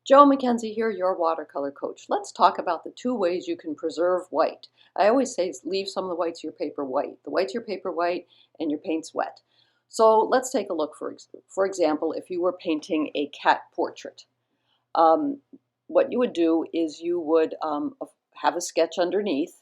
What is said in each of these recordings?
Joe Mackenzie here, your watercolor coach. Let's talk about the two ways you can preserve white. I always say leave some of the whites of your paper white. The whites of your paper white and your paint's wet. So let's take a look. For example, if you were painting a cat portrait, um, what you would do is you would have a sketch underneath,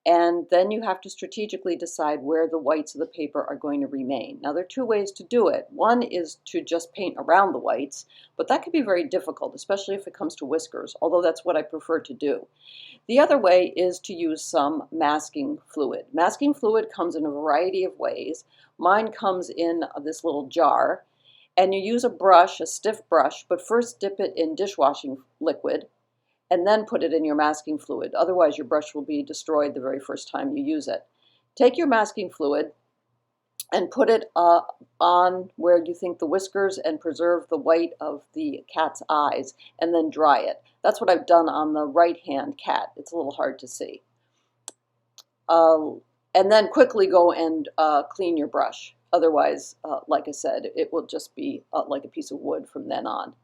and then you have to strategically decide where the whites of the paper are going to remain. Now, there are two ways to do it. One is to just paint around the whites, but that can be very difficult, especially if it comes to whiskers, although that's what I prefer to do. The other way is to use some masking fluid. Masking fluid comes in a variety of ways. Mine comes in this little jar, and you use a brush, a stiff brush, but first dip it in dishwashing liquid, and then put it in your masking fluid. Otherwise, your brush will be destroyed the very first time you use it. Take your masking fluid and put it on where you think the whiskers and preserve the white of the cat's eyes, and then dry it. That's what I've done on the right-hand cat. It's a little hard to see. And then quickly go and clean your brush. Otherwise, like I said, it will just be like a piece of wood from then on.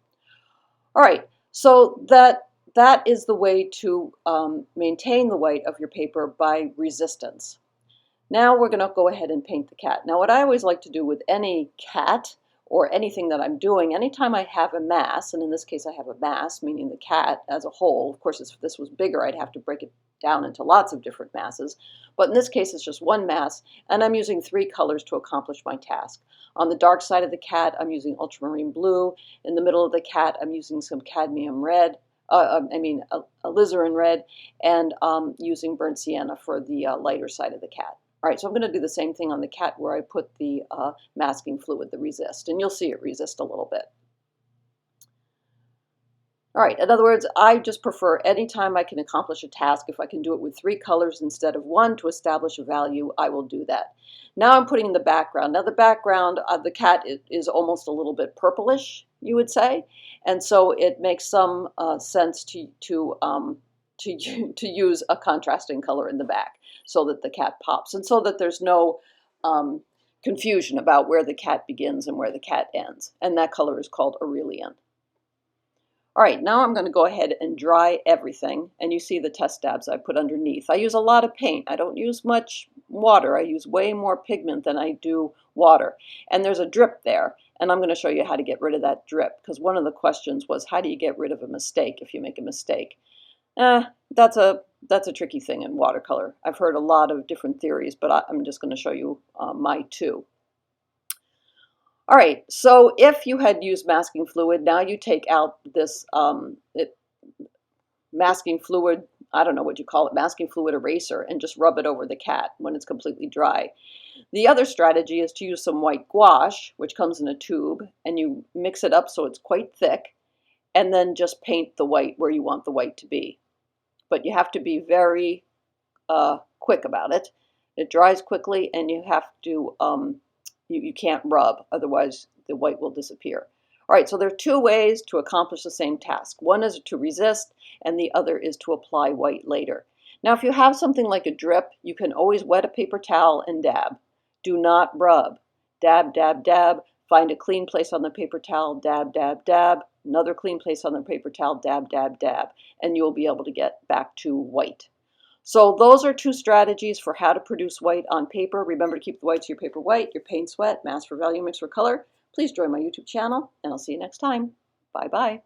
All right, so that is the way to maintain the white of your paper by resistance. Now we're going to go ahead and paint the cat. Now what I always like to do with any cat or anything that I'm doing, anytime I have a mass, and in this case I have a mass, meaning the cat as a whole. Of course, if this was bigger, I'd have to break it down into lots of different masses. But in this case, it's just one mass, and I'm using three colors to accomplish my task. On the dark side of the cat, I'm using ultramarine blue. In the middle of the cat, I'm using some cadmium red. Alizarin red, and using burnt sienna for the lighter side of the cat. All right, so I'm going to do the same thing on the cat where I put the masking fluid, the resist, and you'll see it resist a little bit. All right, in other words, I just prefer anytime I can accomplish a task, if I can do it with three colors instead of one to establish a value, I will do that. Now I'm putting in the background. Now the background of the cat is almost a little bit purplish, you would say, and so it makes some sense to use a contrasting color in the back so that the cat pops, and so that there's no confusion about where the cat begins and where the cat ends. And that color is called Aurelian. All right, now I'm going to go ahead and dry everything, and you see the test dabs I put underneath. I use a lot of paint. I don't use much water. I use way more pigment than I do water. And there's a drip there, and I'm going to show you how to get rid of that drip, because one of the questions was, how do you get rid of a mistake if you make a mistake? That's a tricky thing in watercolor. I've heard a lot of different theories, but I'm just going to show you my two. All right, so if you had used masking fluid, now you take out this masking fluid, I don't know what you call it, masking fluid eraser, and just rub it over the cat when it's completely dry. The other strategy is to use some white gouache, which comes in a tube, and you mix it up so it's quite thick, and then just paint the white where you want the white to be. But you have to be very quick about it. It dries quickly, and you have to you can't rub, otherwise the white will disappear. All right, so there are two ways to accomplish the same task. One is to resist, and the other is to apply white later. Now, if you have something like a drip, you can always wet a paper towel and dab. Do not rub. Dab, dab, dab. Find a clean place on the paper towel, dab, dab, dab. Another clean place on the paper towel, dab, dab, dab. And you'll be able to get back to white. So those are two strategies for how to produce white on paper. Remember to keep the whites of your paper white, your paint's wet, mass for value, mix for color. Please join my YouTube channel, and I'll see you next time. Bye-bye.